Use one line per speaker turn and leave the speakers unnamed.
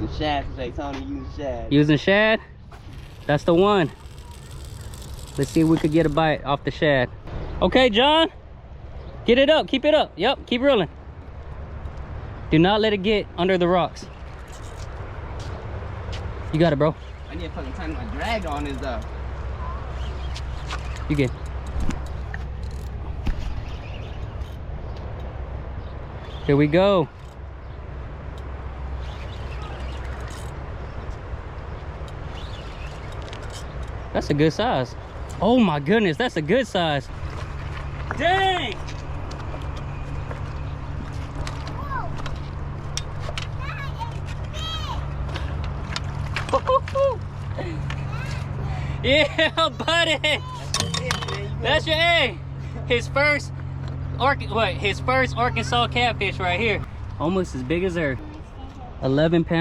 using shad today, Tony. Using shad.
Using shad? That's the one. Let's see if we could get a bite off the shad. Okay, John. Get it up. Keep it up. Yep, keep reeling. Do not let it get under the rocks. You got it, bro.
I need to fucking turn my drag on this though.
You good. Here we go. That's a good size. Oh my goodness, that's a good size. Dang! Yeah, buddy. That's your A. His first Arkansas catfish right here. Almost as big as her. 11 pounds.